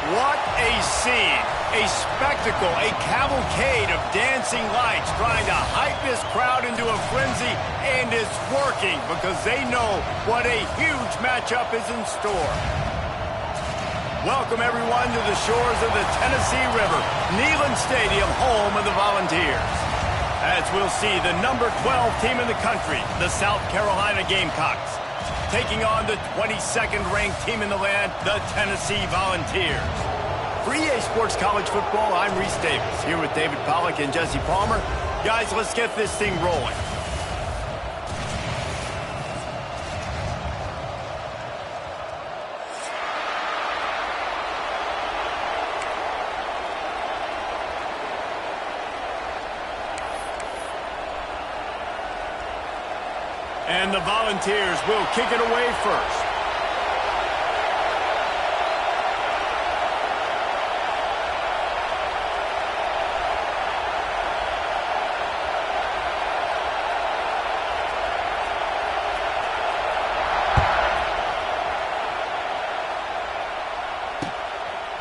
What a scene, a spectacle, a cavalcade of dancing lights trying to hype this crowd into a frenzy, and it's working because they know what a huge matchup is in store. Welcome everyone to the shores of the Tennessee River, Neyland Stadium, home of the Volunteers. As we'll see the number 12 team in the country, the South Carolina Gamecocks, taking on the 22nd ranked team in the land, the Tennessee Volunteers. For EA Sports College Football, I'm Reese Davis, here with David Pollack and Jesse Palmer. Guys, let's get this thing rolling. And the Volunteers will kick it away first.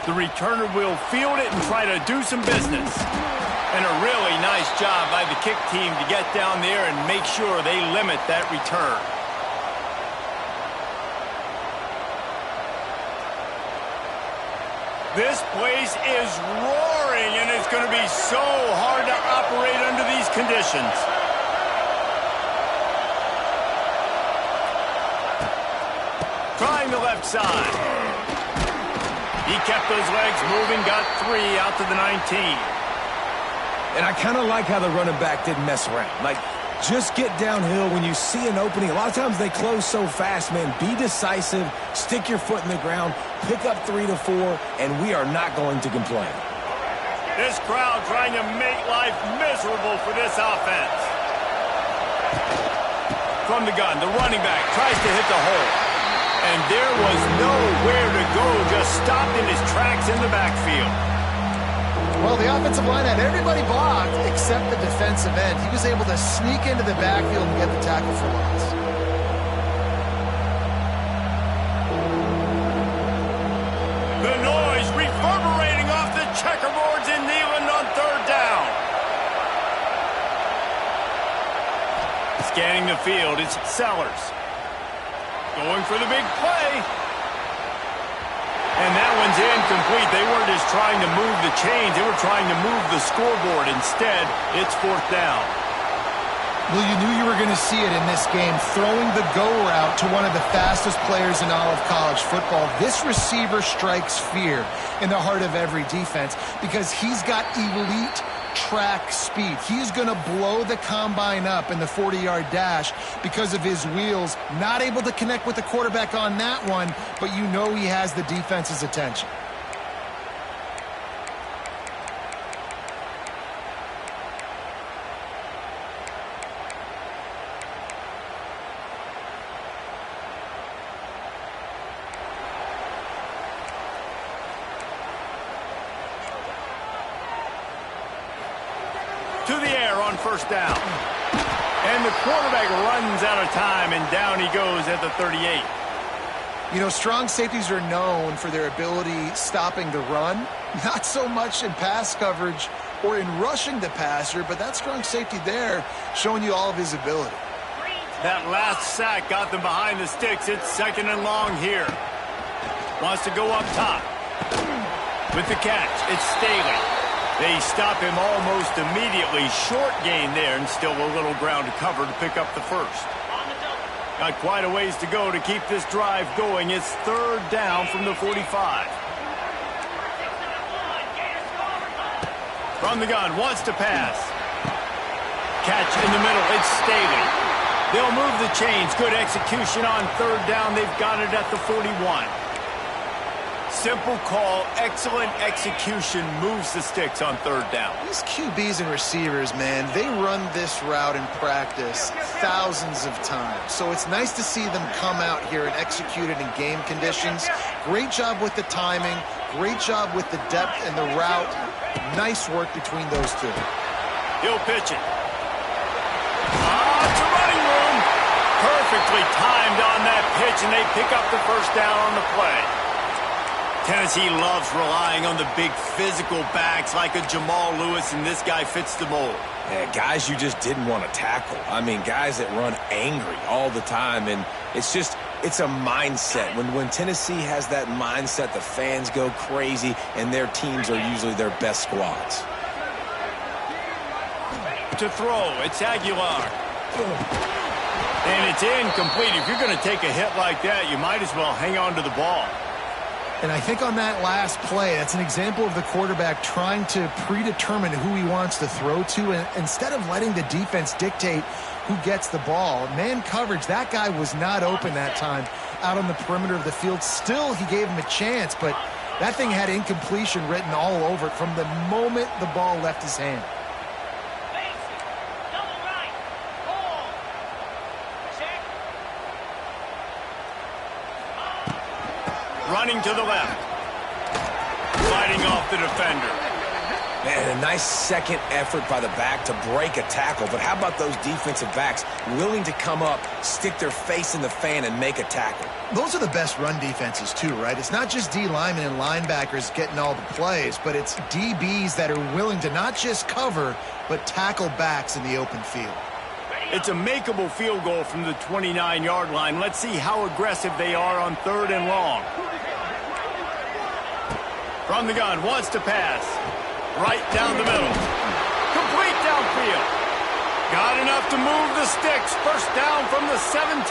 The returner will field it and try to do some business. And a really nice job by the kick team to get down there and make sure they limit that return. This place is roaring, and it's going to be so hard to operate under these conditions. Trying the left side. He kept those legs moving, got 3 out to the 19. And I kind of like how the running back didn't mess around. Like, just get downhill when you see an opening. A lot of times they close so fast, man. Be decisive, stick your foot in the ground, pick up 3 to 4, and we are not going to complain. This crowd trying to make life miserable for this offense. From the gun, the running back tries to hit the hole. And there was nowhere to go, just stopped in his tracks in the backfield. Well, the offensive line had everybody blocked except the defensive end. He was able to sneak into the backfield and get the tackle for loss. The noise reverberating off the checkerboards in Neyland on 3rd down. Scanning the field, it's Sellers. Going for the big play. And that one's incomplete. They weren't just trying to move the chains. They were trying to move the scoreboard. Instead, it's 4th down. Well, you knew you were going to see it in this game. Throwing the go route to one of the fastest players in all of college football. This receiver strikes fear in the heart of every defense because he's got elite track speed. He's going to blow the combine up in the 40-yard dash because of his wheels. Not able to connect with the quarterback on that one, but you know he has the defense's attention. To the air on 1st down. And the quarterback runs out of time, and down he goes at the 38. You know, strong safeties are known for their ability stopping the run. Not so much in pass coverage or in rushing the passer, but that strong safety there showing you all of his ability. That last sack got them behind the sticks. It's 2nd and long here. Wants to go up top. With the catch, it's Staley. They stop him almost immediately. Short gain there, and still a little ground to cover to pick up the 1st. Got quite a ways to go to keep this drive going. It's 3rd down from the 45. From the gun, wants to pass. Catch in the middle, it's Staley. They'll move the chains. Good execution on 3rd down. They've got it at the 41. Simple call, excellent execution, moves the sticks on 3rd down. These QBs and receivers, man, they run this route in practice thousands of times. So it's nice to see them come out here and execute it in game conditions. Great job with the timing, great job with the depth and the route. Nice work between those two. He'll pitch it. It's a running room. Perfectly timed on that pitch, and they pick up the 1st down on the play. Tennessee loves relying on the big physical backs like a Jamal Lewis, and this guy fits the mold. Yeah, guys you just didn't want to tackle. I mean, guys that run angry all the time, and it's a mindset. When Tennessee has that mindset, the fans go crazy, and their teams are usually their best squads. To throw, it's Aguilar. And it's incomplete. If you're going to take a hit like that, you might as well hang on to the ball. And I think on that last play, that's an example of the quarterback trying to predetermine who he wants to throw to, and instead of letting the defense dictate who gets the ball. Man coverage, that guy was not open that time out on the perimeter of the field. Still, he gave him a chance, but that thing had incompletion written all over it from the moment the ball left his hand. Running to the left. Fighting off the defender. Man, a nice second effort by the back to break a tackle. But how about those defensive backs willing to come up, stick their face in the fan, and make a tackle? Those are the best run defenses, too, right? It's not just D linemen and linebackers getting all the plays, but it's DBs that are willing to not just cover, but tackle backs in the open field. It's a makeable field goal from the 29-yard line. Let's see how aggressive they are on 3rd and long. From the gun, wants to pass. Right down the middle. Complete downfield. Got enough to move the sticks. First down from the 17.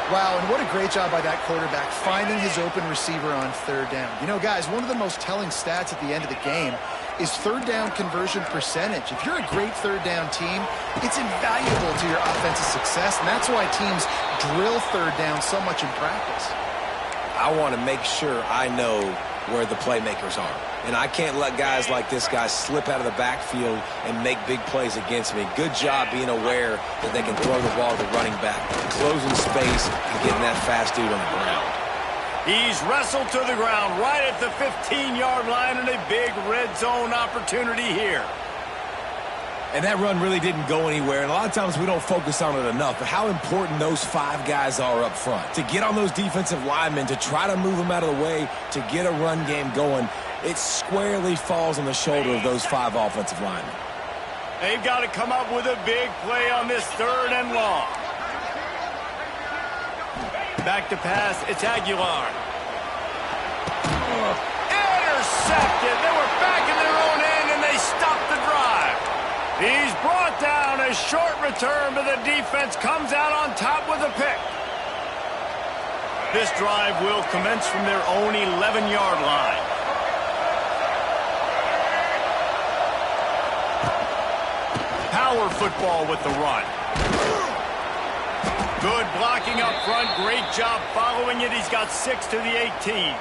Wow, and what a great job by that quarterback finding his open receiver on 3rd down. You know, guys, one of the most telling stats at the end of the game is 3rd down conversion percentage. If you're a great 3rd down team, it's invaluable to your offensive success, and that's why teams drill 3rd down so much in practice. I want to make sure I know where the playmakers are. And I can't let guys like this guy slip out of the backfield and make big plays against me. Good job being aware that they can throw the ball to the running back, closing space and getting that fast dude on the ground. He's wrestled to the ground right at the 15-yard line, and a big red zone opportunity here. And that run really didn't go anywhere, and a lot of times we don't focus on it enough, but how important those 5 guys are up front. To get on those defensive linemen, to try to move them out of the way, to get a run game going, it squarely falls on the shoulder of those 5 offensive linemen. They've got to come up with a big play on this 3rd and long. Back to pass, it's Aguilar. Intercepted. They were back in their own end, and they stopped the drive. He's brought down. A short return, but the defense comes out on top with a pick. This drive will commence from their own 11-yard line. Power football with the run. Good blocking up front. Great job following it. He's got 6 to the 18.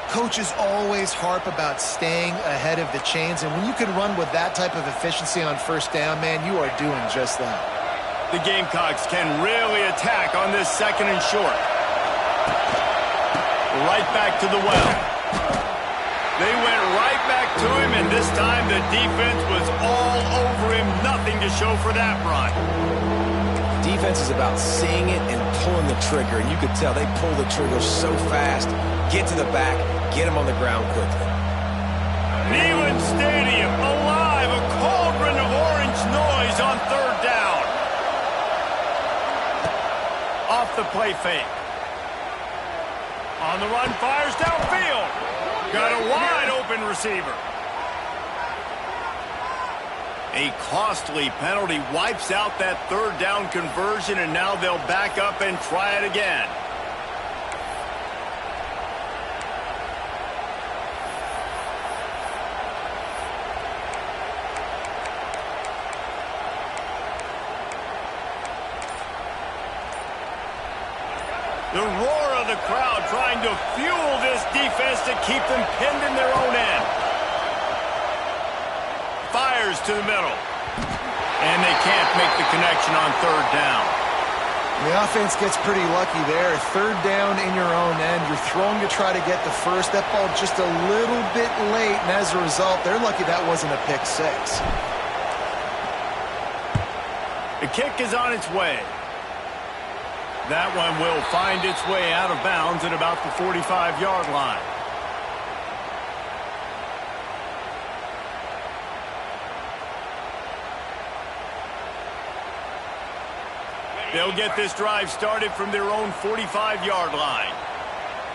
Coaches always harp about staying ahead of the chains, and when you can run with that type of efficiency on 1st down, man, you are doing just that. The Gamecocks can really attack on this 2nd and short. Right back to the well. They went right back to him, and this time the defense was all over him. Nothing to show for that run. Defense is about seeing it and pulling the trigger, and you could tell they pull the trigger so fast, get to the back, get him on the ground quickly. Neyland Stadium alive, a cauldron of orange noise on 3rd down. Off the play fake. On the run, fires downfield. Got a wide open receiver. A costly penalty wipes out that 3rd down conversion, and now they'll back up and try it again. The roar of the crowd trying to fuel this defense to keep them pinned in their own end. Fires to the middle. And they can't make the connection on 3rd down. The offense gets pretty lucky there. 3rd down in your own end. You're throwing to try to get the first. That ball just a little bit late, and as a result, they're lucky that wasn't a pick 6. The kick is on its way. That one will find its way out of bounds at about the 45-yard line. They'll get this drive started from their own 45-yard line.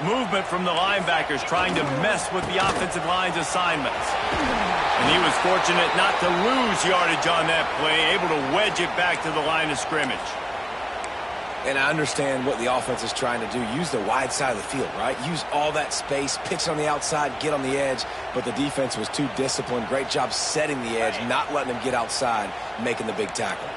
Movement from the linebackers trying to mess with the offensive line's assignments. And he was fortunate not to lose yardage on that play, able to wedge it back to the line of scrimmage. And I understand what the offense is trying to do. Use the wide side of the field, right? Use all that space, pitch on the outside, get on the edge. But the defense was too disciplined. Great job setting the edge, not letting them get outside, making the big tackle.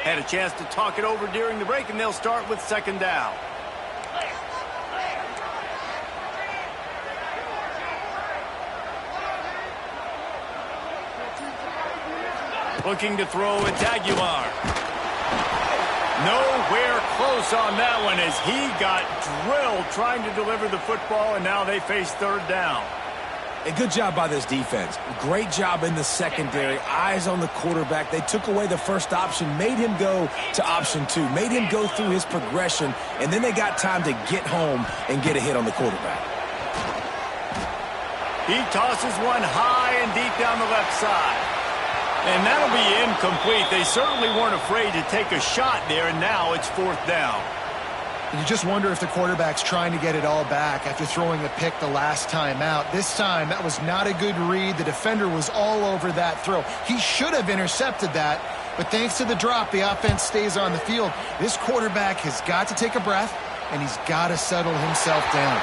Had a chance to talk it over during the break, and they'll start with second down. Looking to throw, it's Aguilar. Nowhere close on that one as he got drilled trying to deliver the football, and now they face third down. A good job by this defense. Great job in the secondary. Eyes on the quarterback. They took away the first option, made him go to option 2, made him go through his progression, and then they got time to get home and get a hit on the quarterback. He tosses one high and deep down the left side. And that'll be incomplete. They certainly weren't afraid to take a shot there, and now it's fourth down. You just wonder if the quarterback's trying to get it all back after throwing a pick the last time out. This time, that was not a good read. The defender was all over that throw. He should have intercepted that, but thanks to the drop, the offense stays on the field. This quarterback has got to take a breath, and he's got to settle himself down.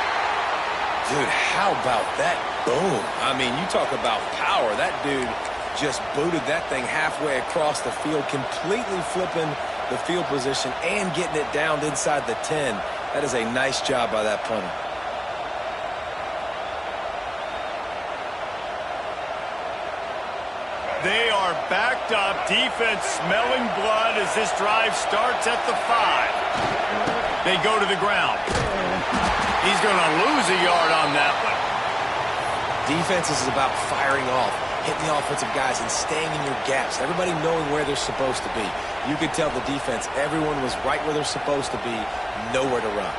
Dude, how about that boom? I mean, you talk about power. That dude just booted that thing halfway across the field, completely flipping the field position and getting it down inside the 10. That is a nice job by that punter. They are backed up. Defense smelling blood as this drive starts at the 5. They go to the ground. He's going to lose a yard on that one. Defense is about firing off, hitting the offensive guys and staying in your gaps. Everybody knowing where they're supposed to be. You could tell the defense, everyone was right where they're supposed to be, nowhere to run.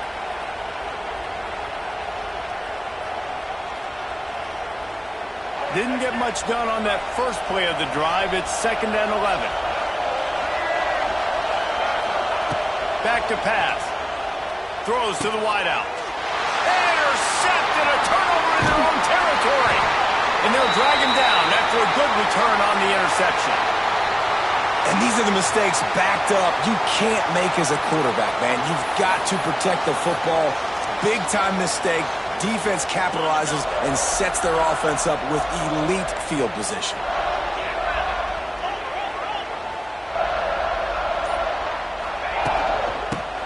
Didn't get much done on that first play of the drive. It's second and 11. Back to pass. Throws to the wideout. Intercepted, a turnover in their own territory. And they'll drag him down after a good return on the interception. And these are the mistakes backed up you can't make as a quarterback, man. You've got to protect the football. Big-time mistake. Defense capitalizes and sets their offense up with elite field position.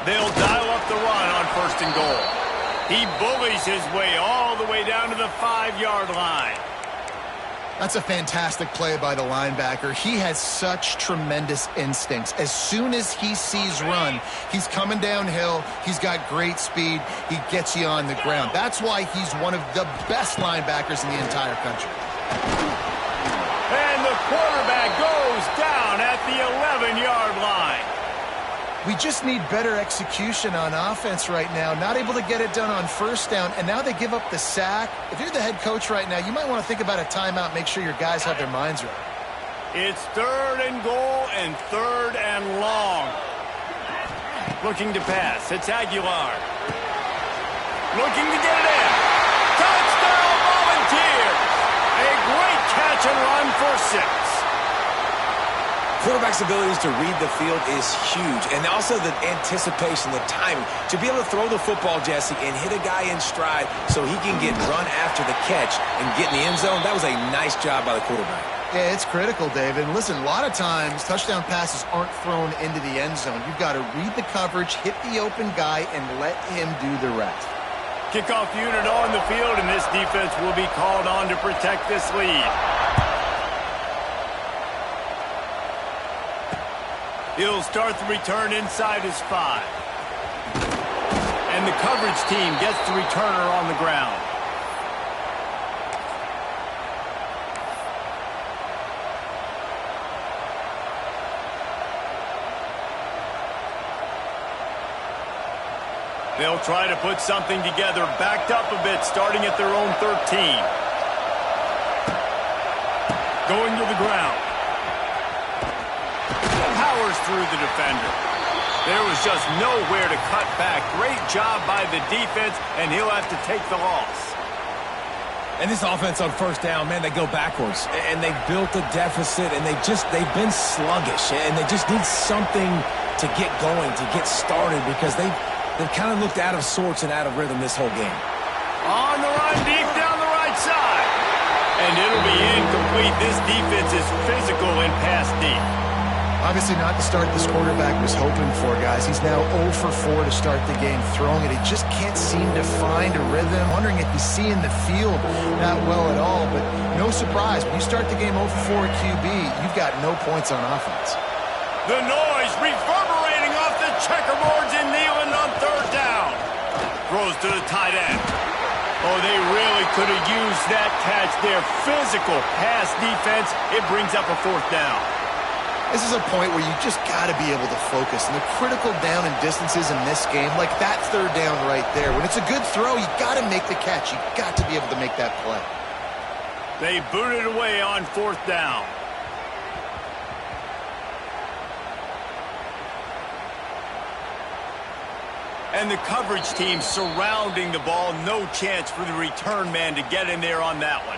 They'll dial up the run on first and goal. He bullies his way all the way down to the 5-yard line. That's a fantastic play by the linebacker. He has such tremendous instincts. As soon as he sees run, he's coming downhill. He's got great speed. He gets you on the ground. That's why he's one of the best linebackers in the entire country. And the quarterback goes down at the 11-yard line. We just need better execution on offense right now. Not able to get it done on first down, and now they give up the sack. If you're the head coach right now, you might want to think about a timeout, make sure your guys have their minds right. It's third and goal and third and long. Looking to pass. It's Aguilar. Looking to get it in. Touchdown Volunteers! A great catch and run for 6. Quarterback's abilities to read the field is huge, and also the anticipation, the timing. To be able to throw the football, Jesse, and hit a guy in stride so he can get run after the catch and get in the end zone, that was a nice job by the quarterback. Yeah, it's critical, David. And listen, a lot of times touchdown passes aren't thrown into the end zone. You've got to read the coverage, hit the open guy, and let him do the rest. Kickoff unit on the field, and this defense will be called on to protect this lead. He'll start the return inside his 5. And the coverage team gets the returner on the ground. They'll try to put something together, backed up a bit, starting at their own 13. Going to the ground. Powers through the defender. There was just nowhere to cut back. Great job by the defense, and he'll have to take the loss. And this offense on first down, man, they go backwards. And they've built a deficit, and they've been sluggish. And they just need something to get going, to get started, because they've kind of looked out of sorts and out of rhythm this whole game. On the run, deep down the right side. And it'll be incomplete. This defense is physical and pass deep. Obviously not the start this quarterback was hoping for, guys. He's now 0 for 4 to start the game throwing it. He just can't seem to find a rhythm. Wondering if he's seeing the field that well at all. But no surprise, when you start the game 0 for 4 QB, you've got no points on offense. The noise reverberating off the checkerboards in Neyland on third down. Throws to the tight end. Oh, they really could have used that catch there. Physical pass defense. It brings up a fourth down. This is a point where you just got to be able to focus. And the critical down and distances in this game, like that third down right there, when it's a good throw, you got to make the catch. You got to be able to make that play. They booted away on fourth down. And the coverage team surrounding the ball. No chance for the return man to get in there on that one.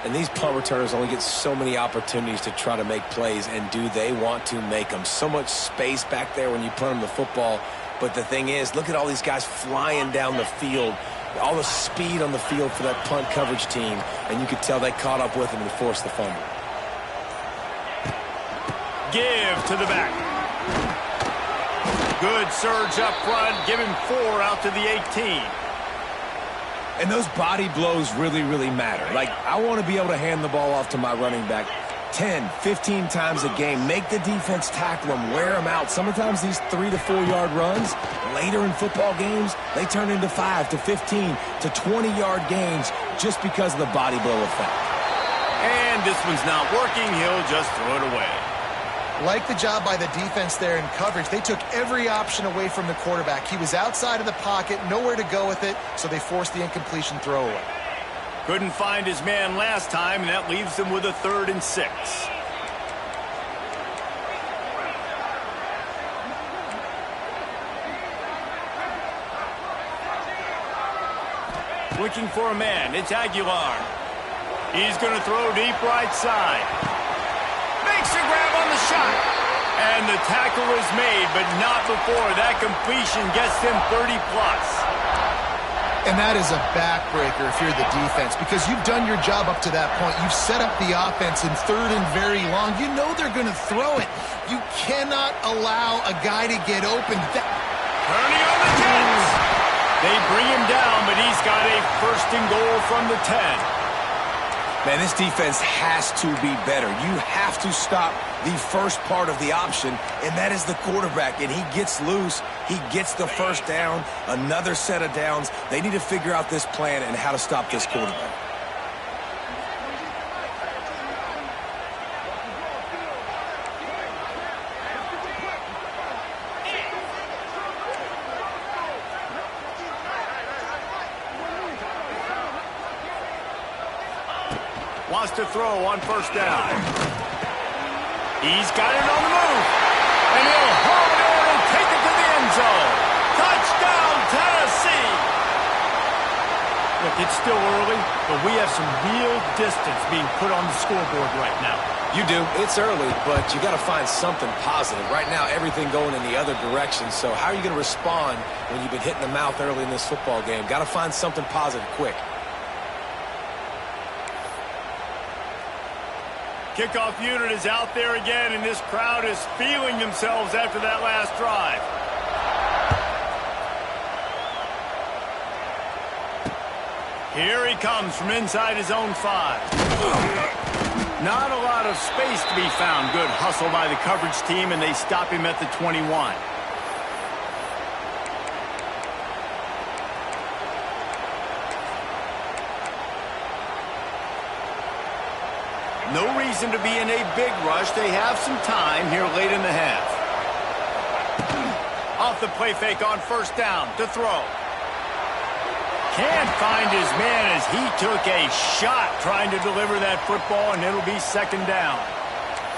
And these punt returners only get so many opportunities to try to make plays, and do they want to make them? So much space back there when you punt them the football. But the thing is, look at all these guys flying down the field. All the speed on the field for that punt coverage team. And you could tell they caught up with them and forced the fumble. Give to the back. Good surge up front. Give him 4 out to the 18. And those body blows really, really matter. Like, I want to be able to hand the ball off to my running back 10, 15 times a game. Make the defense tackle them, wear them out. Sometimes these 3 to 4 yard runs, later in football games, they turn into 5 to 15 to 20 yard gains just because of the body blow effect. And this one's not working. He'll just throw it away. Like the job by the defense there in coverage. They took every option away from the quarterback. He was outside of the pocket, nowhere to go with it, so they forced the incompletion throwaway. Couldn't find his man last time, and that leaves him with a 3rd and 6. Looking for a man. It's Aguilar. He's going to throw deep right side. Makes a grab on the shot. And the tackle is made, but not before that completion gets him 30-plus. And that is a backbreaker if you're the defense, because you've done your job up to that point. You've set up the offense in 3rd and very long. You know they're going to throw it. You cannot allow a guy to get open. Turning on the Jets. They bring him down, but he's got a 1st and goal from the 10. Man, this defense has to be better. You have to stop the first part of the option, and that is the quarterback. And he gets loose. He gets the 1st down, another set of downs. They need to figure out this plan and how to stop this quarterback. Wants to throw on 1st down. He's got it on the move. And he'll hold on and take it to the end zone. Touchdown, Tennessee. Look, it's still early, but we have some real distance being put on the scoreboard right now. You do. It's early, but you got to find something positive. Right now, everything going in the other direction. So how are you going to respond when you've been hitting the mouth early in this football game? Got to find something positive quick. Kickoff unit is out there again, and this crowd is feeling themselves after that last drive. Here he comes from inside his own 5. Not a lot of space to be found. Good hustle by the coverage team, and they stop him at the 21. No reason to be in a big rush. They have some time here late in the half. Off the play fake on first down to throw. Can't find his man as he took a shot trying to deliver that football, and it'll be second down.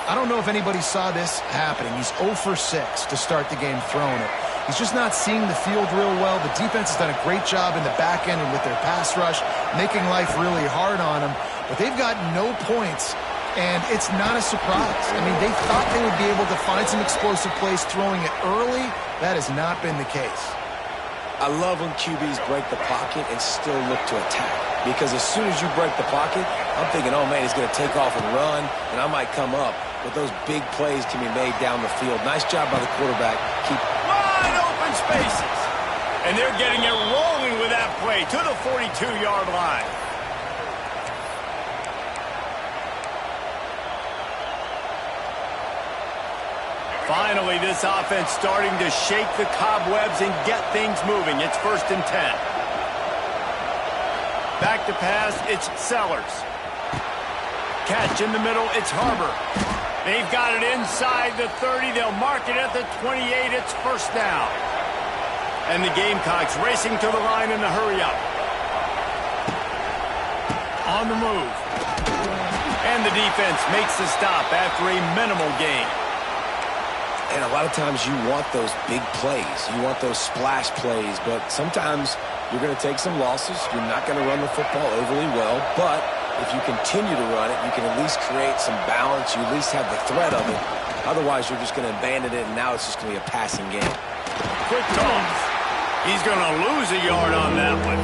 I don't know if anybody saw this happening. He's 0 for 6 to start the game throwing it. He's just not seeing the field real well. The defense has done a great job in the back end and with their pass rush, making life really hard on him. But they've got no points, and it's not a surprise. I mean, they thought they would be able to find some explosive plays throwing it early. That has not been the case. I love when QBs break the pocket and still look to attack. Because as soon as you break the pocket, I'm thinking, oh, man, he's going to take off and run, and I might come up. But those big plays can be made down the field. Nice job by the quarterback. Keep wide open spaces. And they're getting it rolling with that play to the 42-yard line. Finally, this offense starting to shake the cobwebs and get things moving. It's 1st and 10. Back to pass, it's Sellers. Catch in the middle, it's Harbor. They've got it inside the 30. They'll mark it at the 28. It's first down. And the Gamecocks racing to the line in a hurry-up. On the move. And the defense makes the stop after a minimal gain. And a lot of times you want those big plays. You want those splash plays. But sometimes you're going to take some losses. You're not going to run the football overly well. But if you continue to run it, you can at least create some balance. You at least have the threat of it. Otherwise, you're just going to abandon it, and now it's just going to be a passing game. Quick toss. He's going to lose a yard on that one.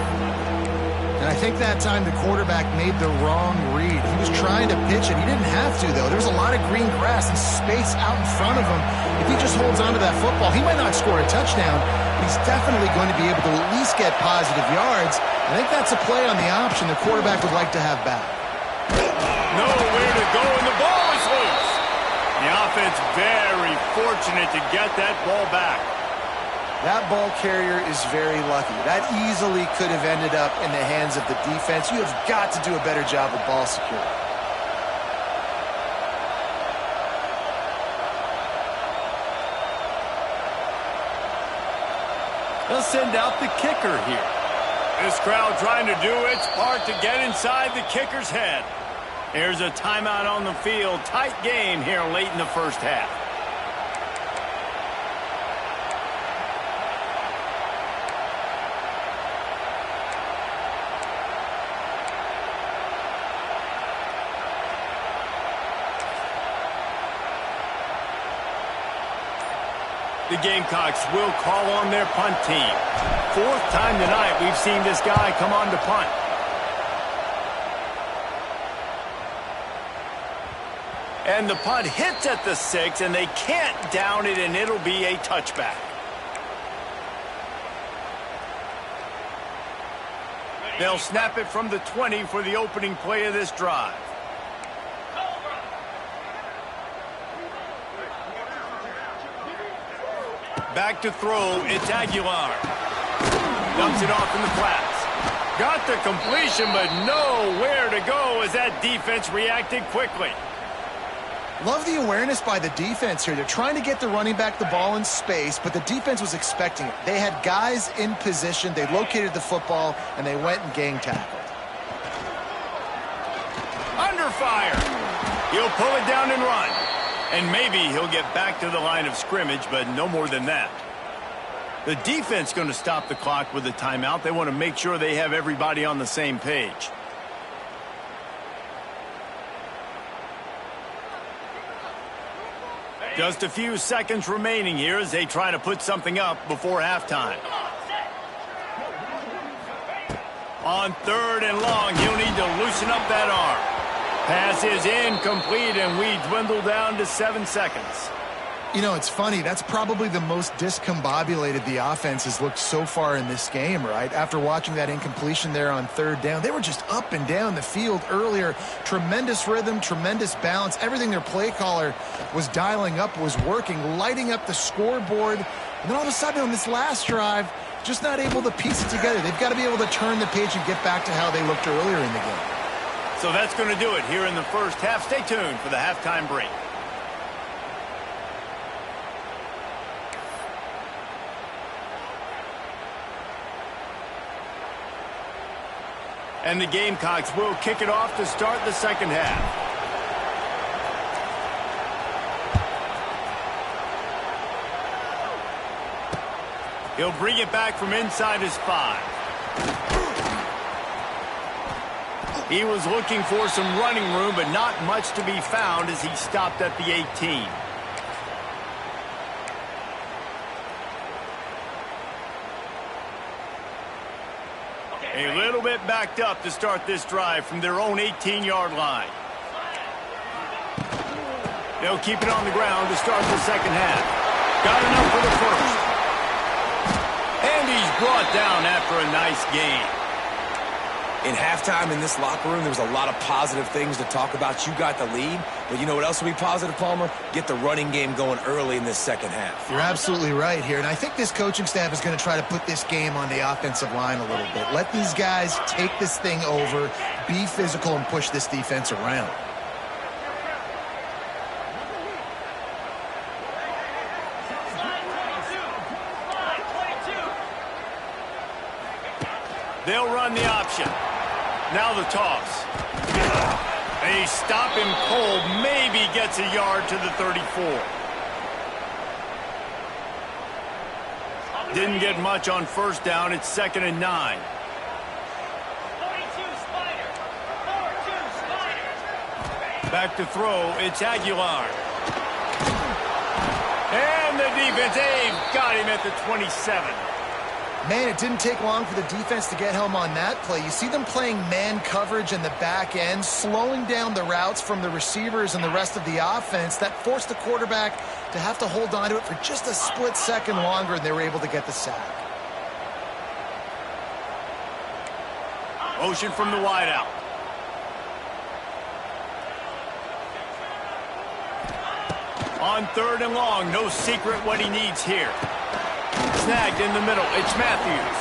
And I think that time the quarterback made the wrong read. He was trying to pitch it. He didn't have to, though. There's a lot of green grass and space out in front of him. If he just holds on to that football, he might not score a touchdown, but he's definitely going to be able to at least get positive yards. I think that's a play on the option the quarterback would like to have back. Nowhere to go, and the ball is loose. The offense very fortunate to get that ball back. That ball carrier is very lucky. That easily could have ended up in the hands of the defense. You have got to do a better job with ball security. They'll send out the kicker here. This crowd trying to do its part to get inside the kicker's head. Here's a timeout on the field. Tight game here late in the first half. The Gamecocks will call on their punt team. 4th time tonight we've seen this guy come on to punt. And the punt hits at the 6, and they can't down it, and it'll be a touchback. They'll snap it from the 20 for the opening play of this drive. Back to throw, it's Aguilar. Dumps it off in the flats. Got the completion, but nowhere to go as that defense reacted quickly. Love the awareness by the defense here. They're trying to get the running back the ball in space, but the defense was expecting it. They had guys in position. They located the football, and they went and gang tackled. Under fire. He'll pull it down and run. And maybe he'll get back to the line of scrimmage, but no more than that. The defense going to stop the clock with a timeout. They want to make sure they have everybody on the same page. Just a few seconds remaining here as they try to put something up before halftime. On 3rd and long, he'll need to loosen up that arm. Pass is incomplete, and we dwindle down to 7 seconds. You know, it's funny. That's probably the most discombobulated the offense has looked so far in this game, right? After watching that incompletion there on third down, they were just up and down the field earlier. Tremendous rhythm, tremendous balance. Everything their play caller was dialing up was working, lighting up the scoreboard. And then all of a sudden on this last drive, just not able to piece it together. They've got to be able to turn the page and get back to how they looked earlier in the game. So that's going to do it here in the first half. Stay tuned for the halftime break. And the Gamecocks will kick it off to start the second half. He'll bring it back from inside his 5. He was looking for some running room, but not much to be found as he stopped at the 18. A little bit backed up to start this drive from their own 18-yard line. They'll keep it on the ground to start the second half. Got enough for the first. And he's brought down after a nice gain. In halftime in this locker room, there was a lot of positive things to talk about. You got the lead, but you know what else will be positive, Palmer? Get the running game going early in this second half. You're absolutely right here, and I think this coaching staff is going to try to put this game on the offensive line a little bit. Let these guys take this thing over, be physical, and push this defense around. They'll run the option. Now the toss. They stop him cold. Maybe gets a yard to the 34. Didn't get much on first down. It's 2nd and 9. Back to throw. It's Aguilar. And the defense, they've got him at the 27. Man, it didn't take long for the defense to get home on that play. You see them playing man coverage in the back end, slowing down the routes from the receivers and the rest of the offense. That forced the quarterback to have to hold on to it for just a split second longer, and they were able to get the sack. Motion from the wideout. On 3rd and long, no secret what he needs here. Snagged in the middle. It's Matthews.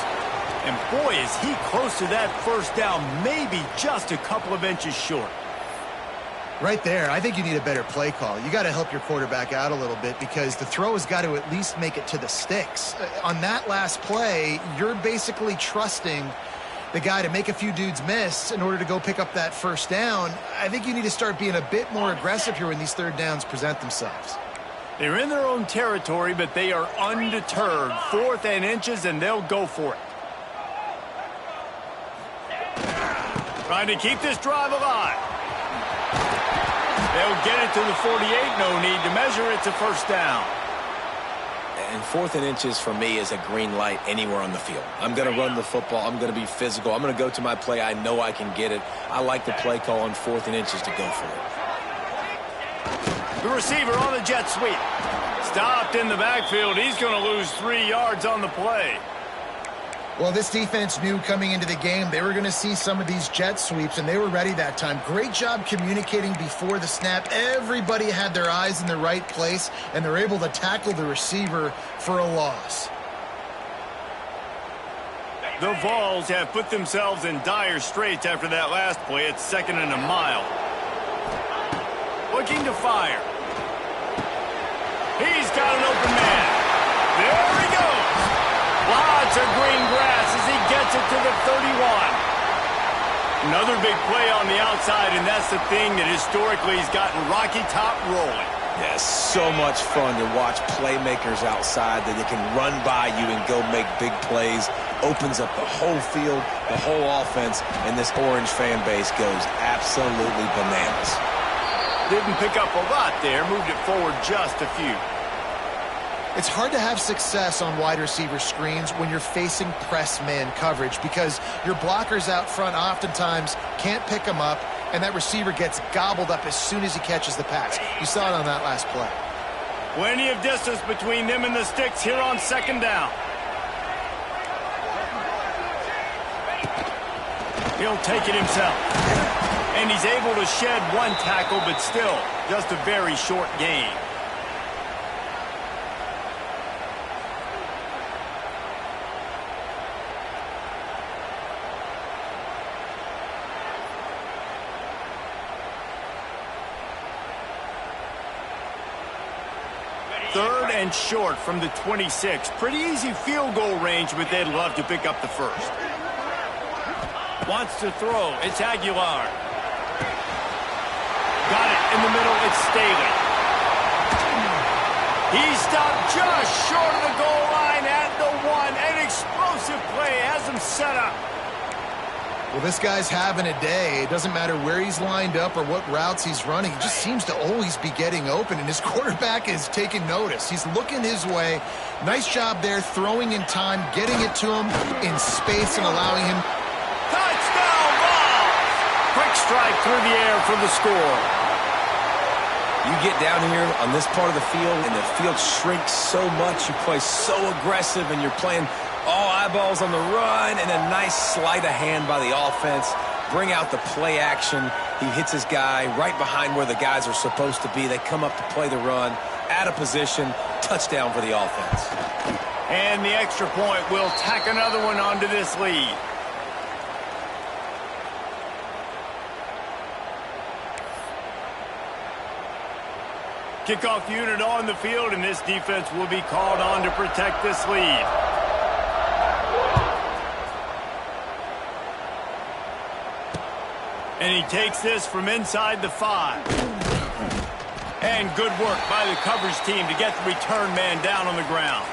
And boy, is he close to that first down, maybe just a couple of inches short. Right there, I think you need a better play call. You got to help your quarterback out a little bit because the throw has got to at least make it to the sticks. On that last play, you're basically trusting the guy to make a few dudes miss in order to go pick up that first down. I think you need to start being a bit more aggressive here when these third downs present themselves. They're in their own territory, but they are undeterred. 4th and inches, and they'll go for it. Trying to keep this drive alive. They'll get it to the 48. No need to measure. It's a first down. And 4th and inches for me is a green light anywhere on the field. I'm going to run the football. I'm going to be physical. I'm going to go to my play. I know I can get it. I like the play call on 4th and inches to go for it. The receiver on the jet sweep. Stopped in the backfield. He's going to lose 3 yards on the play. Well, this defense knew coming into the game they were going to see some of these jet sweeps, and they were ready that time. Great job communicating before the snap. Everybody had their eyes in the right place, and they're able to tackle the receiver for a loss. The Vols have put themselves in dire straits after that last play. It's 2nd and a mile. Looking to fire. He's got an open man. There he goes. Lots of green grass as he gets it to the 31. Another big play on the outside, and that's the thing that historically has gotten Rocky Top rolling. Yeah, so much fun to watch playmakers outside that they can run by you and go make big plays. Opens up the whole field, the whole offense, and this Orange fan base goes absolutely bananas. Didn't pick up a lot there, moved it forward just a few. It's hard to have success on wide receiver screens when you're facing press man coverage because your blockers out front oftentimes can't pick them up, and that receiver gets gobbled up as soon as he catches the pass. You saw it on that last play. Plenty of distance between them and the sticks here on second down. He'll take it himself. And he's able to shed one tackle, but still, just a very short gain. Third and short from the 26. Pretty easy field goal range, but they'd love to pick up the first. Wants to throw. It's Aguilar. Got it in the middle. It's Staley. He stopped just short of the goal line at the 1. An explosive play has him set up. Well, this guy's having a day. It doesn't matter where he's lined up or what routes he's running. He just seems to always be getting open, and his quarterback is taking notice. He's looking his way. Nice job there, throwing in time, getting it to him in space and allowing him. Touchdown ball! Quick strike through the air for the score. You get down here on this part of the field, and the field shrinks so much. You play so aggressive, and you're playing all eyeballs on the run, and a nice sleight of hand by the offense. Bring out the play action. He hits his guy right behind where the guys are supposed to be. They come up to play the run, out of position, touchdown for the offense. And the extra point will tack another one onto this lead. Kickoff unit on the field, and this defense will be called on to protect this lead. And he takes this from inside the 5. And good work by the coverage team to get the return man down on the ground.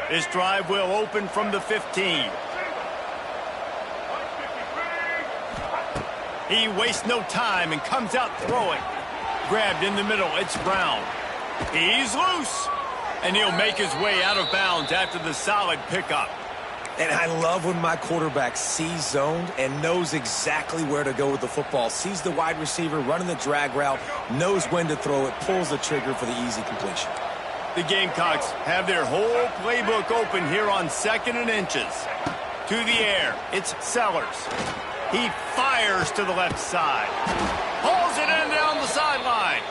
This drive will open from the 15. He wastes no time and comes out throwing. Grabbed in the middle, it's Brown. He's loose, and he'll make his way out of bounds after the solid pickup. And I love when my quarterback sees zoned and knows exactly where to go with the football. Sees the wide receiver running the drag route, knows when to throw it, pulls the trigger for the easy completion. The Gamecocks have their whole playbook open here on 2nd and inches. To the air, it's Sellers. He fires to the left side. Pulls it in down the sideline.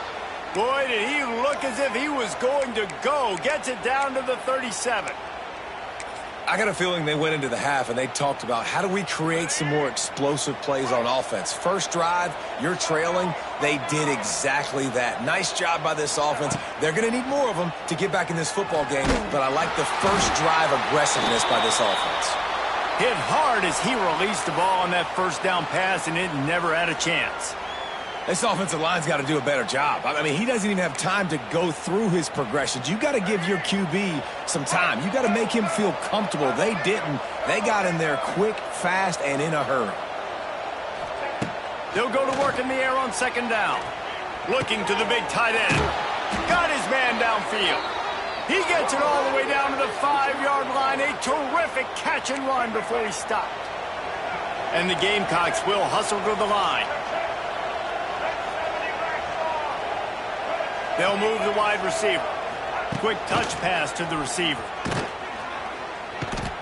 Boy, did he look as if he was going to go. Gets it down to the 37. I got a feeling they went into the half and they talked about how do we create some more explosive plays on offense. First drive, you're trailing. They did exactly that. Nice job by this offense. They're going to need more of them to get back in this football game, but I like the first drive aggressiveness by this offense. Hit hard as he released the ball on that first down pass, and it never had a chance. This offensive line's got to do a better job. I mean, he doesn't even have time to go through his progressions. You got to give your QB some time. You got to make him feel comfortable. They didn't. They got in there quick, fast, and in a hurry. They'll go to work in the air on 2nd down. Looking to the big tight end. Got his man downfield. He gets it all the way down to the 5-yard line. A terrific catch and run before he stopped. And the Gamecocks will hustle to the line. They'll move the wide receiver. Quick touch pass to the receiver.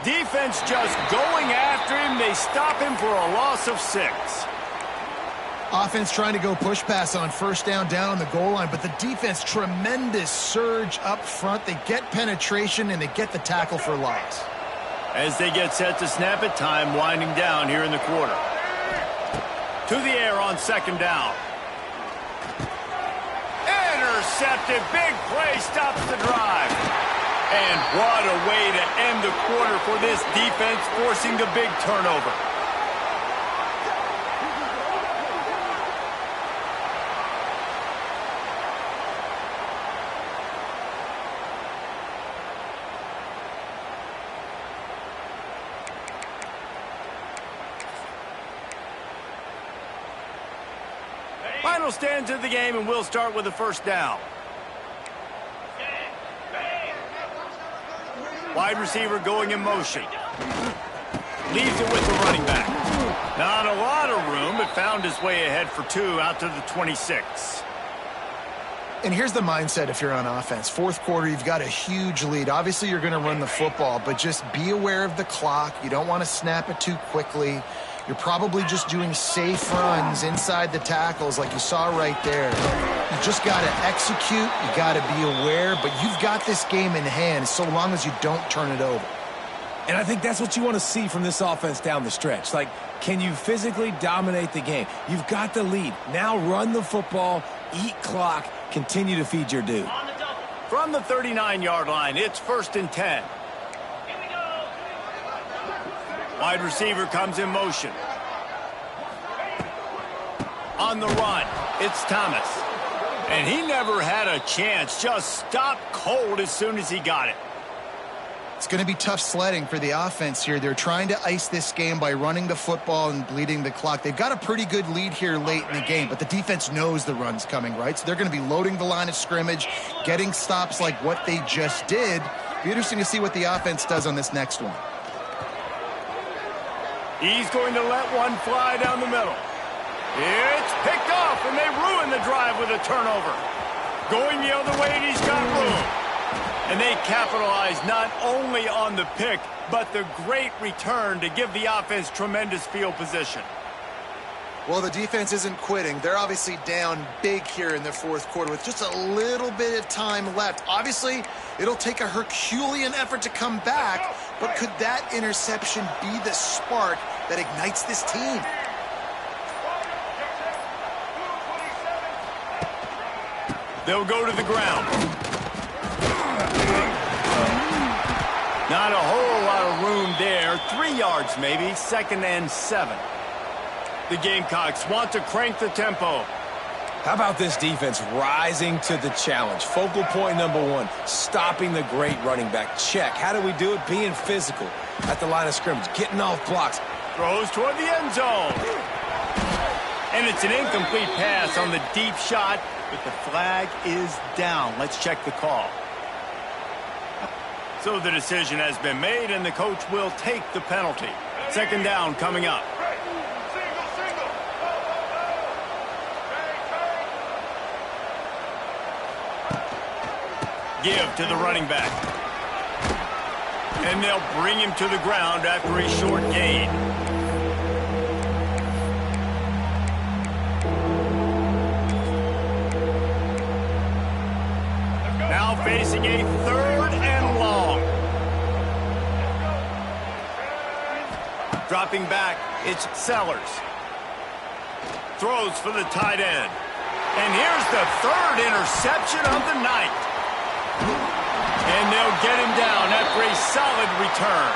Defense just going after him. They stop him for a loss of 6. Offense trying to go push pass on 1st down on the goal line, but the defense, tremendous surge up front. They get penetration, and they get the tackle for loss. As they get set to snap it, time winding down here in the quarter. To the air on 2nd down. Intercepted. Big play stops the drive. And what a way to end the quarter for this defense, forcing the big turnover. Final stands of the game, and we'll start with the 1st down. Wide receiver going in motion. leaves it with the running back. Not a lot of room, but found his way ahead for 2 out to the 26. And here's the mindset if you're on offense. Fourth quarter, you've got a huge lead. Obviously, you're going to run the football, but just be aware of the clock. You don't want to snap it too quickly. You're probably just doing safe runs inside the tackles like you saw right there. You just got to execute. You got to be aware, but you've got this game in hand so long as you don't turn it over. And I think that's what you want to see from this offense down the stretch. Like, can you physically dominate the game? You've got the lead. Now run the football, eat clock, continue to feed your dude. From the 39-yard line, it's 1st and 10. Wide receiver comes in motion. On the run, it's Thomas. And he never had a chance, just stopped cold as soon as he got it. It's going to be tough sledding for the offense here. They're trying to ice this game by running the football and bleeding the clock. They've got a pretty good lead here late in the game, but the defense knows the run's coming, right? So they're going to be loading the line of scrimmage, getting stops like what they just did. Be interesting to see what the offense does on this next one. He's going to let one fly down the middle. It's picked off, and they ruin the drive with a turnover. Going the other way, and he's got room. And they capitalize not only on the pick, but the great return to give the offense tremendous field position. Well, the defense isn't quitting. They're obviously down big here in the fourth quarter with just a little bit of time left. Obviously, it'll take a Herculean effort to come back, but could that interception be the spark that ignites this team? They'll go to the ground. Not a whole lot of room there. 3 yards maybe. 2nd and 7. The Gamecocks want to crank the tempo. How about this defense rising to the challenge? Focal point number 1, stopping the great running back. Check. How do we do it? Being physical at the line of scrimmage, getting off blocks. Throws toward the end zone. And it's an incomplete pass on the deep shot, but the flag is down. Let's check the call. So the decision has been made, and the coach will take the penalty. 2nd down coming up. Give to the running back. And they'll bring him to the ground after a short gain. Now facing a 3rd and long. Dropping back, it's Sellers. Throws for the tight end. And here's the 3rd interception of the night. And they'll get him down after a solid return.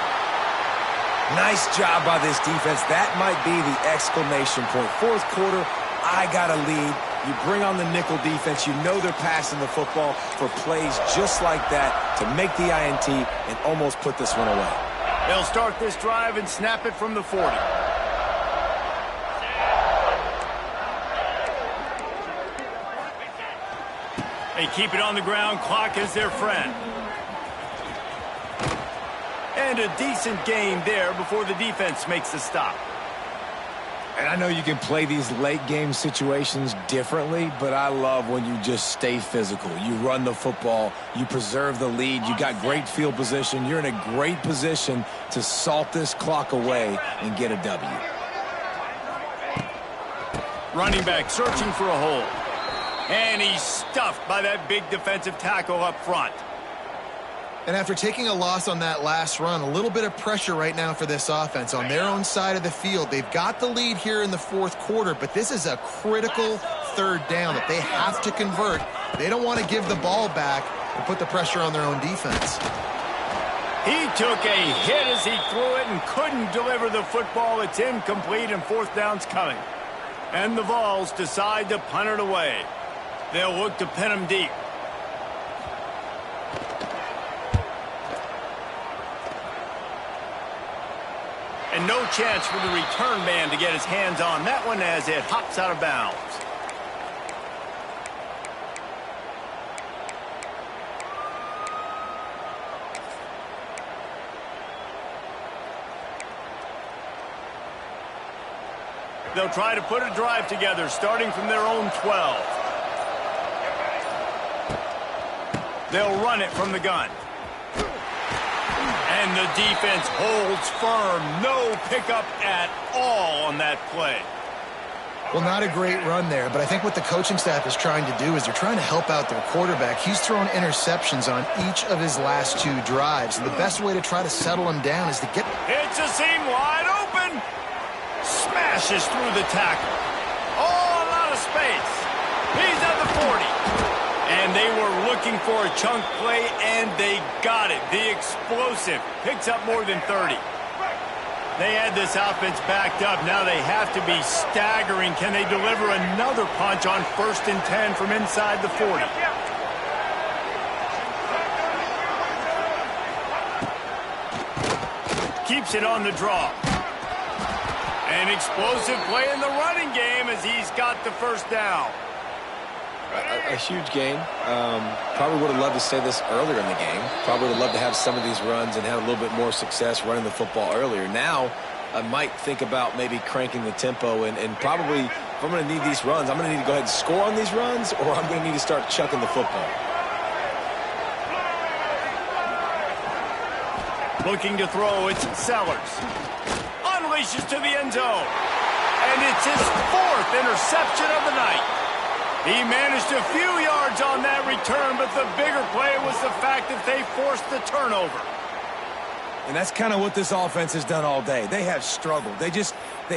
Nice job by this defense. That might be the exclamation point. Fourth quarter, I got a lead. You bring on the nickel defense. You know they're passing the football for plays just like that to make the INT and almost put this one away. They'll start this drive and snap it from the 40. They keep it on the ground. Clock is their friend. And a decent game there before the defense makes the stop. And I know you can play these late game situations differently, but I love when you just stay physical. You run the football, you preserve the lead, you got great field position. You're in a great position to salt this clock away and get a W. Running back searching for a hole. And he's stuffed by that big defensive tackle up front. And after taking a loss on that last run, a little bit of pressure right now for this offense on their own side of the field. They've got the lead here in the fourth quarter, but this is a critical 3rd down that they have to convert. They don't want to give the ball back and put the pressure on their own defense. He took a hit as he threw it and couldn't deliver the football. It's incomplete and 4th down's coming. And the Vols decide to punt it away. They'll look to pin him deep. And no chance for the return man to get his hands on that one as it hops out of bounds. They'll try to put a drive together, starting from their own 12. They'll run it from the gun. And the defense holds firm. No pickup at all on that play. Well, not a great run there, but I think what the coaching staff is trying to do is they're trying to help out their quarterback. He's thrown interceptions on each of his last 2 drives. And the best way to try to settle him down is to get... It's a seam wide open. Smashes through the tackle. Oh, a lot of space. He's at the 40. And they were looking for a chunk play, and they got it. The explosive picks up more than 30. They had this offense backed up. Now they have to be staggering. Can they deliver another punch on 1st and 10 from inside the 40? Keeps it on the draw. An explosive play in the running game as he's got the 1st down. A huge game. Probably would have loved to say this earlier in the game. Probably would have loved to have some of these runs and have a little bit more success running the football earlier. Now, I might think about maybe cranking the tempo and probably, if I'm going to need these runs, I'm going to need to go ahead and score on these runs, or I'm going to need to start chucking the football. Looking to throw, it's Sellers. Unleashes to the end zone. And it's his 4th interception of the night. He managed a few yards on that return, but the bigger play was the fact that they forced the turnover. And that's kind of what this offense has done all day. They have struggled. They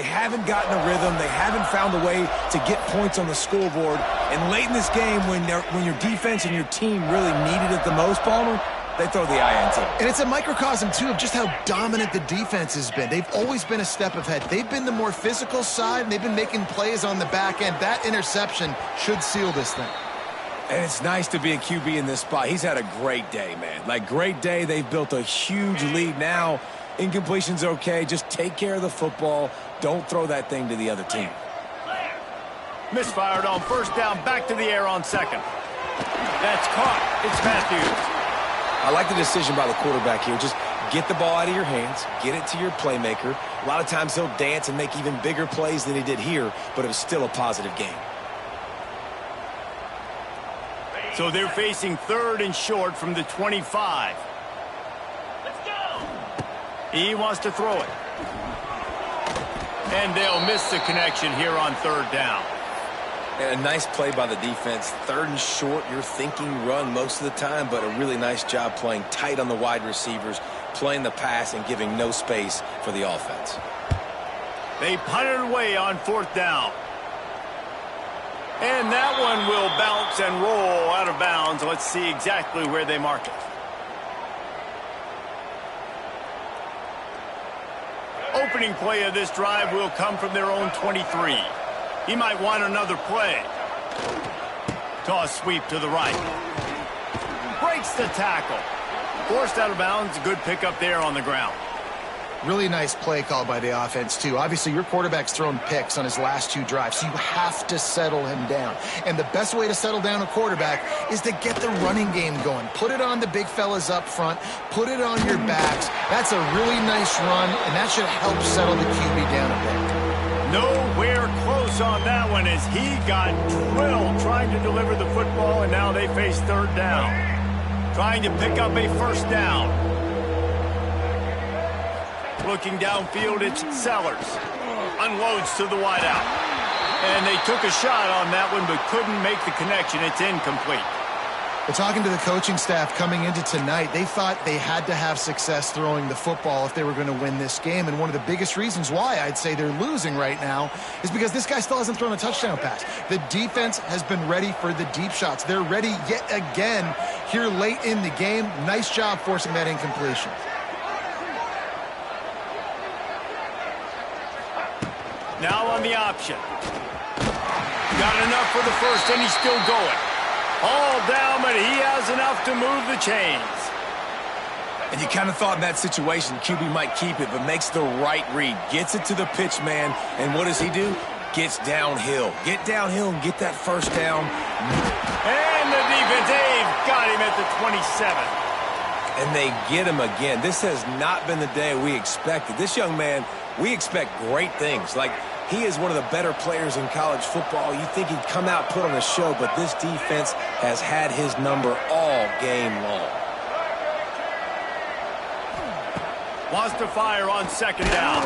haven't gotten a rhythm. They haven't found a way to get points on the scoreboard. And late in this game, when your defense and your team really needed it the most, Palmer, they throw the INT. And it's a microcosm, too, of just how dominant the defense has been. They've always been a step ahead. They've been the more physical side, and they've been making plays on the back end. That interception should seal this thing. And it's nice to be a QB in this spot. He's had a great day, man. Like, great day. They've built a huge lead now. Incompletion's okay. Just take care of the football. Don't throw that thing to the other team. Misfired on 1st down, back to the air on 2nd. That's caught. It's Matthews. I like the decision by the quarterback here. Just get the ball out of your hands, get it to your playmaker. A lot of times he'll dance and make even bigger plays than he did here, but it was still a positive game. So they're facing 3rd and short from the 25. Let's go. He wants to throw it. And they'll miss the connection here on 3rd down. And a nice play by the defense. 3rd and short, you're thinking run most of the time, but a really nice job playing tight on the wide receivers, playing the pass and giving no space for the offense. They punt it away on 4th down. And that one will bounce and roll out of bounds. Let's see exactly where they mark it. Opening play of this drive will come from their own 23. He might want another play. Toss sweep to the right. Breaks the tackle. Forced out of bounds. Good pickup there on the ground. Really nice play call by the offense, too. Obviously, your quarterback's thrown picks on his last 2 drives, so you have to settle him down. And the best way to settle down a quarterback is to get the running game going. Put it on the big fellas up front. Put it on your backs. That's a really nice run, and that should help settle the QB down a bit. Nowhere close on that one as he got drilled trying to deliver the football, and now they face 3rd down. Trying to pick up a 1st down. Looking downfield, it's Sellers. Unloads to the wideout. And they took a shot on that one but couldn't make the connection. It's incomplete. But talking to the coaching staff coming into tonight, they thought they had to have success throwing the football if they were going to win this game. And one of the biggest reasons why I'd say they're losing right now is because this guy still hasn't thrown a touchdown pass. The defense has been ready for the deep shots. They're ready yet again here late in the game. Nice job forcing that incompletion. Now on the option. Got enough for the 1st, and he's still going. All down, but he has enough to move the chains. And you kind of thought in that situation QB might keep it, but makes the right read. Gets it to the pitch man, and what does he do? Gets downhill. Get downhill and get that 1st down. And the defense, they've got him at the 27. And they get him again. This has not been the day we expected. This young man, we expect great things. Like, He is one of the better players in college football. You think he'd come out, put on a show, but this defense has had his number all game long. Wants to fire on second down.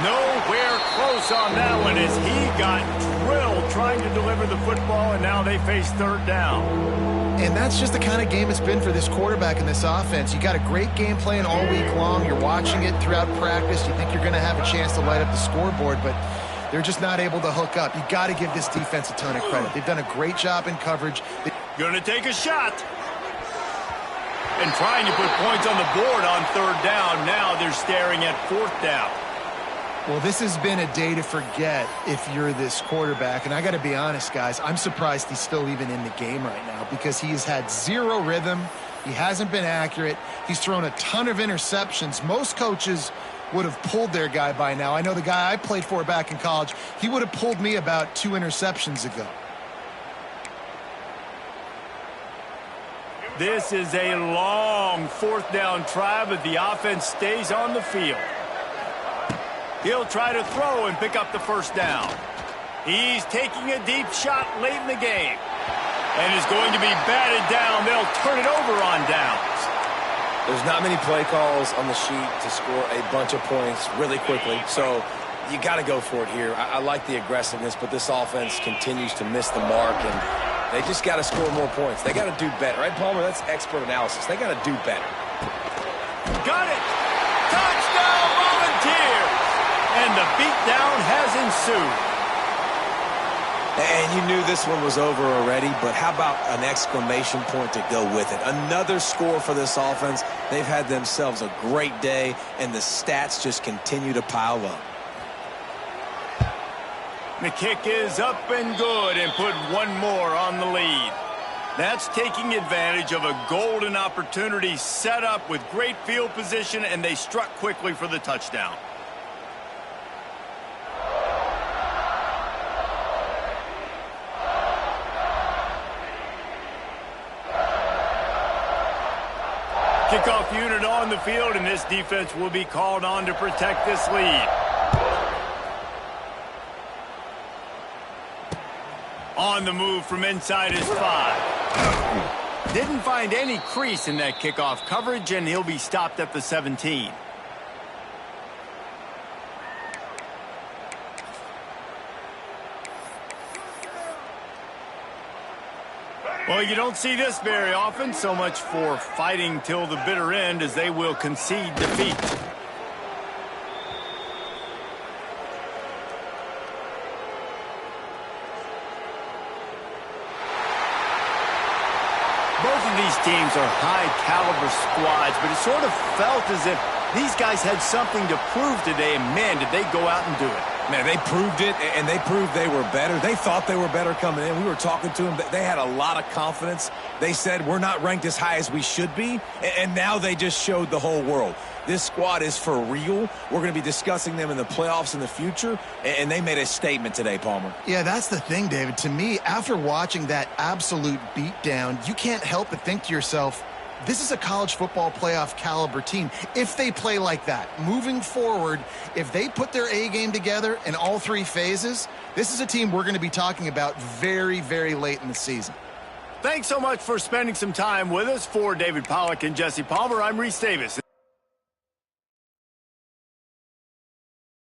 Nowhere close on that one as he got drilled trying to deliver the football, and now they face third down. And that's just the kind of game it's been for this quarterback in this offense. You got a great game plan all week long. You're watching it throughout practice. You think you're going to have a chance to light up the scoreboard, but they're just not able to hook up. You got to give this defense a ton of credit. They've done a great job in coverage. Going to take a shot. And trying to put points on the board on third down. Now they're staring at fourth down. Well, this has been a day to forget if you're this quarterback. And I got to be honest, guys, I'm surprised he's still even in the game right now because he has had zero rhythm. He hasn't been accurate. He's thrown a ton of interceptions. Most coaches would have pulled their guy by now. I know the guy I played for back in college, he would have pulled me about 2 interceptions ago. This is a long fourth down try, but the offense stays on the field. He'll try to throw and pick up the first down. He's taking a deep shot late in the game. And is going to be batted down. They'll turn it over on downs. There's not many play calls on the sheet to score a bunch of points really quickly. So you got to go for it here. I like the aggressiveness, but this offense continues to miss the mark, and they just got to score more points. They got to do better. Right, Palmer? That's expert analysis. They got to do better. Got it. Touchdown, Volunteers. And the beatdown has ensued. And you knew this one was over already, but how about an exclamation point to go with it? Another score for this offense. They've had themselves a great day, and the stats just continue to pile up. The kick is up and good and put one more on the lead. That's taking advantage of a golden opportunity set up with great field position, and they struck quickly for the touchdown. Kickoff unit on the field, and this defense will be called on to protect this lead. On the move from inside his 5. Didn't find any crease in that kickoff coverage, and he'll be stopped at the 17. Well, you don't see this very often. So much for fighting till the bitter end, as they will concede defeat. Both of these teams are high-caliber squads, but it sort of felt as if these guys had something to prove today, and man, did they go out and do it. Man, they proved it, and they proved they were better. They thought they were better coming in. We were talking to them. They had a lot of confidence. They said, we're not ranked as high as we should be, and now they just showed the whole world. This squad is for real. We're going to be discussing them in the playoffs in the future, and they made a statement today, Palmer. Yeah, that's the thing, David. To me, after watching that absolute beatdown, you can't help but think to yourself, this is a college football playoff caliber team. If they play like that, moving forward, if they put their A game together in all 3 phases, this is a team we're going to be talking about very, very late in the season. Thanks so much for spending some time with us. For David Pollack and Jesse Palmer, I'm Reese Davis.